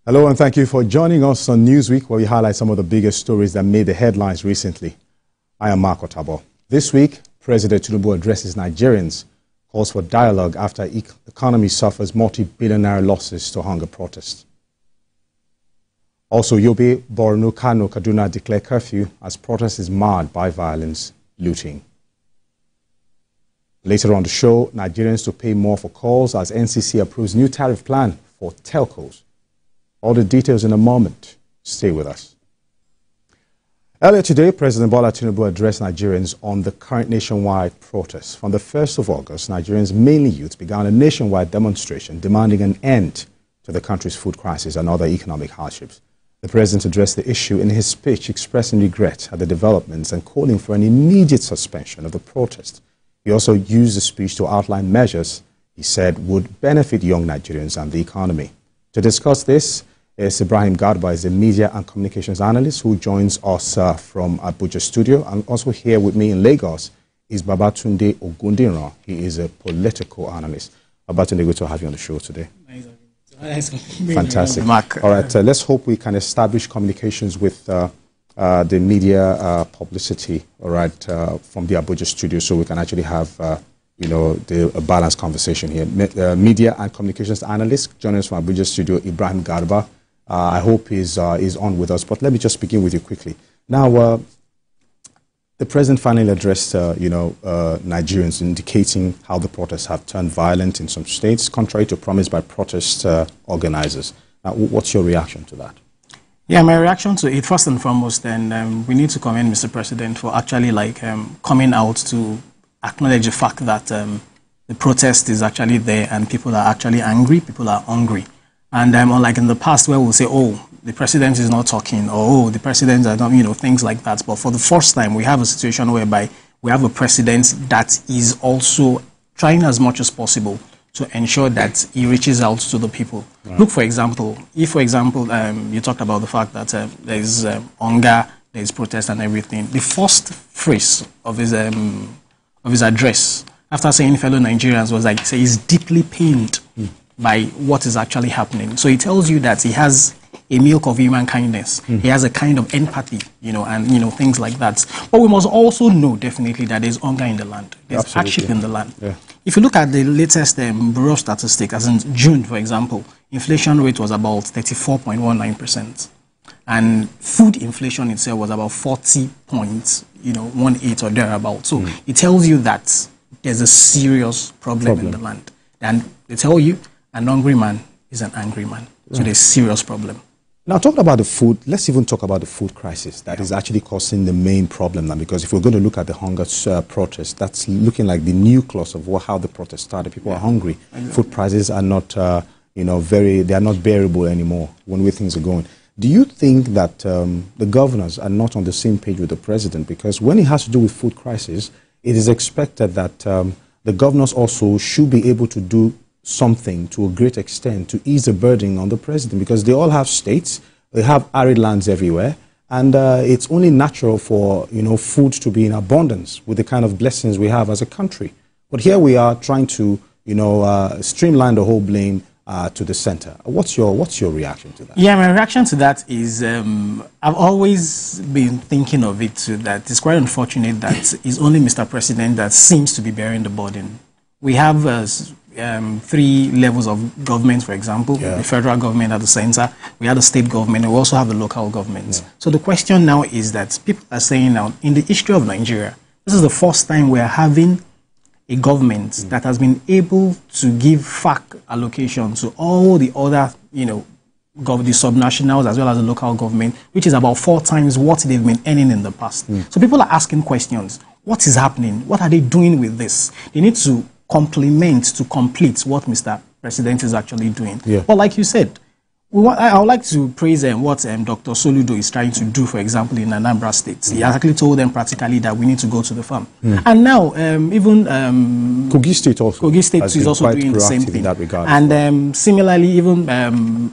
Hello and thank you for joining us on Newsweek, where we highlight some of the biggest stories that made the headlines recently. I am Mark Otabo. This week, President Tinubu addresses Nigerians, calls for dialogue after economy suffers multi-billion-naira losses to hunger protests. Also, Yobe, Borno, Kano, Kaduna declare curfew as protest is marred by violence, looting. Later on the show, Nigerians to pay more for calls as NCC approves new tariff plan for telcos. All the details in a moment. Stay with us. Earlier today, President Bola Tinubu addressed Nigerians on the current nationwide protests. From the 1st of August, Nigerians, mainly youth, began a nationwide demonstration demanding an end to the country's food crisis and other economic hardships. The president addressed the issue in his speech, expressing regret at the developments and calling for an immediate suspension of the protest. He also used the speech to outline measures he said would benefit young Nigerians and the economy. To discuss this, Ibrahim Garba is a media and communications analyst who joins us from Abuja studio, and also here with me in Lagos is Babatunde Ogundinran. He is a political analyst. Babatunde, good to have you on the show today. Fantastic. All right, let's hope we can establish communications with the media publicity, all right, from the Abuja studio, so we can actually have a balanced conversation here. Media and communications analyst joining us from Abuja studio, Ibrahim Garba. I hope he's on with us, but let me just begin with you quickly. Now, the president finally addressed, Nigerians, indicating how the protests have turned violent in some states, contrary to promise by protest organizers. Now, what's your reaction to that? Yeah, my reaction to it, first and foremost, then we need to commend Mr. President for actually coming out to acknowledge the fact that the protest is actually there and people are actually angry, people are hungry. And unlike in the past where we'll say, oh, the president is not talking, or oh, the president is not, things like that. But for the first time, we have a situation whereby we have a president that is also trying as much as possible to ensure that he reaches out to the people. Right. Look, for example, if, you talked about the fact that there is hunger, there is protest and everything. The first phrase of his address, after saying fellow Nigerians, was like, say he's deeply pained by what is actually happening. So he tells you that he has a milk of human kindness. He has a kind of empathy, and things like that. But we must also know definitely that there's hunger in the land. There's hardship in the land. Yeah. If you look at the latest Bureau statistics, as in June, for example, inflation rate was about 34.19%. And food inflation itself was about 40.18 or thereabout. So it tells you that there's a serious problem in the land. And they tell you an hungry man is an angry man. Right. So there's a serious problem. Now, talking about the food, let's even talk about the food crisis that is actually causing the main problem now. Because if we're going to look at the hunger protest, that's looking like the nucleus of how the protest started. People are hungry. Food prices are not, they are not bearable anymore when things are going. Do you think that the governors are not on the same page with the president? Because when it has to do with food crisis, it is expected that the governors also should be able to do something to a great extent to ease the burden on the president, because they all have states, they have arid lands everywhere, and it's only natural for food to be in abundance with the kind of blessings we have as a country. But here we are trying to streamline the whole blame to the center. What's your reaction to that? Yeah, my reaction to that is I've always been thinking of it too, that it's quite unfortunate that it's only Mr. President that seems to be bearing the burden. We have 3 levels of government, for example, the federal government at the center, we have the state government, and we also have the local government. Yeah. So the question now is that people are saying now, in the history of Nigeria, this is the first time we are having a government that has been able to give FAC allocation to all the other, the subnationals as well as the local government, which is about 4 times what they've been earning in the past. So people are asking questions. What is happening? What are they doing with this? They need to complete what Mr. President is actually doing. Yeah. Well, like you said, I would like to praise what Dr. Soludo is trying to do, for example, in Anambra State. He actually told them practically that we need to go to the farm. And now, even Kogi State is also doing the same thing. In that regard. And similarly, even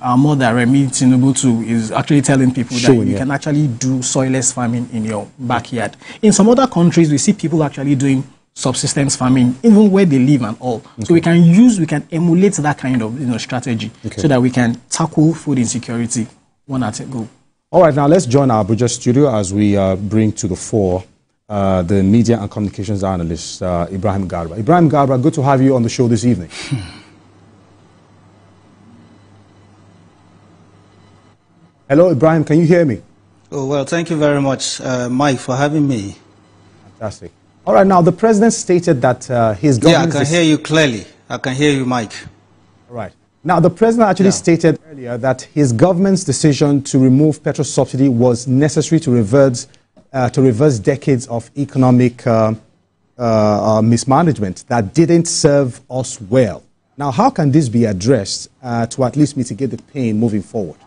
our mother, Remi Tinubu, too, is actually telling people that you can actually do soilless farming in your backyard. In some other countries, we see people actually doing subsistence farming, even where they live and all. Okay. So we can emulate that kind of strategy, so that we can tackle food insecurity one at a go. All right, now let's join our Abuja studio as we bring to the fore the media and communications analyst, Ibrahim Garba. Ibrahim Garba, good to have you on the show this evening. Hello, Ibrahim, can you hear me? Oh, well, thank you very much, Mike, for having me. Fantastic. All right, now the president stated that his government... Yeah, I can hear you clearly. I can hear you, Mike. All right. Now, the president actually stated earlier that his government's decision to remove petrol subsidy was necessary to reverse decades of economic mismanagement that didn't serve us well. Now, how can this be addressed to at least mitigate the pain moving forward?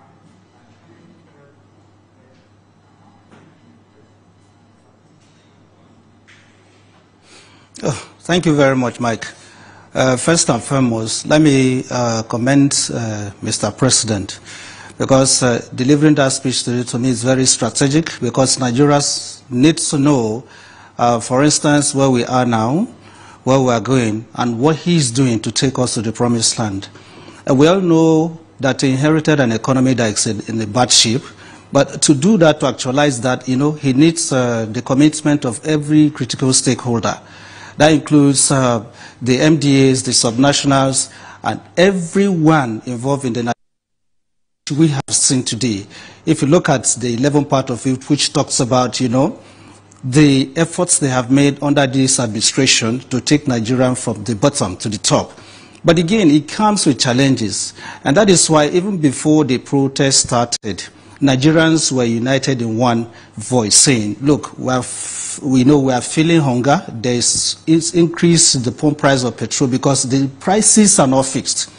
Oh, thank you very much, Mike. First and foremost, let me commend Mr. President, because delivering that speech to me is very strategic, because Nigerians need to know, for instance, where we are now, where we are going, and what he's doing to take us to the promised land. And we all know that he inherited an economy that is in a bad shape, but to do that, to actualize that, he needs the commitment of every critical stakeholder. That includes the MDAs, the subnationals, and everyone involved in the we have seen today. If you look at the 11th part of it, which talks about, the efforts they have made under this administration to take Nigeria from the bottom to the top. But again, it comes with challenges. And that is why even before the protest started, Nigerians were united in one voice, saying, look, we know we are feeling hunger. It's increased the pump price of petrol because the prices are not fixed.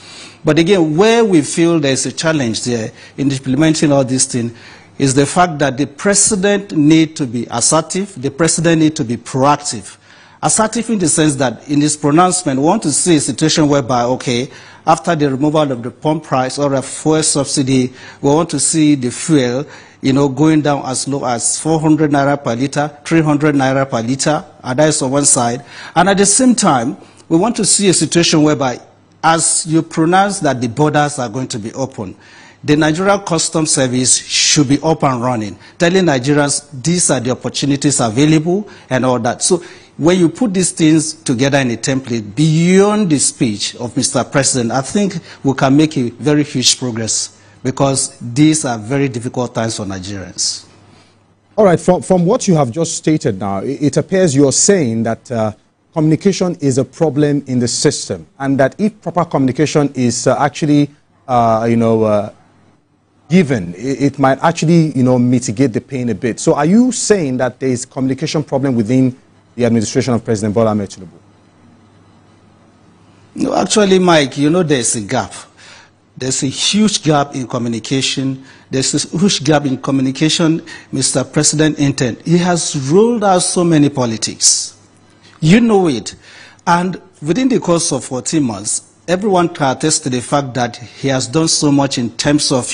But again, where we feel there's a challenge there in implementing all these things is the fact that the president needs to be assertive, the president needs to be proactive. Assertive in the sense that in his pronouncement, we want to see a situation whereby, okay, after the removal of the pump price or a fuel subsidy, we want to see the fuel, going down as low as 400 naira per liter, 300 naira per liter, and that is on one side. And at the same time, we want to see a situation whereby, as you pronounce that the borders are going to be open, the Nigerian Customs Service should be up and running, telling Nigerians these are the opportunities available and all that. So when you put these things together in a template, beyond the speech of Mr. President, I think we can make a very huge progress, because these are very difficult times for Nigerians. All right, from what you have just stated now, it appears you're saying that communication is a problem in the system, and that if proper communication is actually, given, it might actually, mitigate the pain a bit. So are you saying that there is a communication problem within the administration of President Bola Ahmed Tinubu? No, actually, Mike, there's a gap. There's a huge gap in communication. There's a huge gap in communication, Mr. President intent. He has rolled out so many politics. You know it. And within the course of 14 months, everyone can attest to the fact that he has done so much in terms of,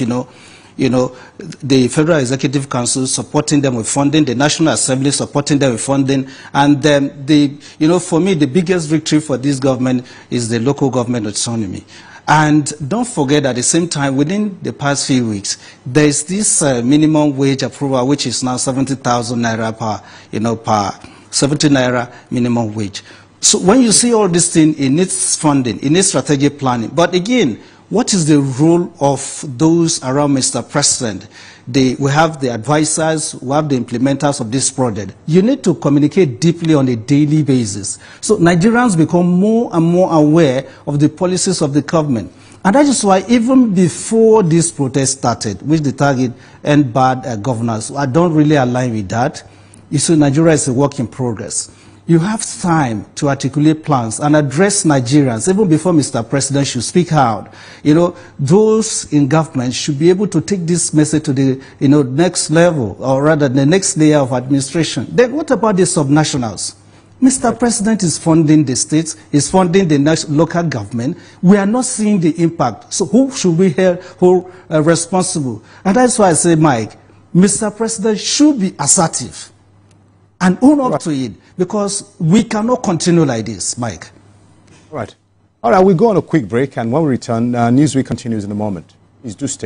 the Federal Executive Council supporting them with funding, the National Assembly supporting them with funding, and for me, the biggest victory for this government is the local government autonomy. And don't forget, at the same time, within the past few weeks, there is this minimum wage approval, which is now 70,000 naira per 70 naira minimum wage. So when you see all these things, it needs funding, it needs strategic planning. But again, what is the role of those around Mr. President? We have the advisors, we have the implementers of this project. You need to communicate deeply on a daily basis. So Nigerians become more and more aware of the policies of the government. And that is why even before this protest started, which the target end bad governance, I don't really align with that. You see, Nigeria is a work in progress. You have time to articulate plans and address Nigerians, even before Mr. President should speak out. Those in government should be able to take this message to the next level, or rather the next layer of administration. Then what about the subnationals? Mr. President is funding the states, is funding the local government. We are not seeing the impact. So who should we hold responsible? And that's why I say, Mike, Mr. President should be assertive and own up to it. because we cannot continue like this, Mike. All right. All right, we'll go on a quick break, and when we return, Newsweek continues in a moment. Please do stay.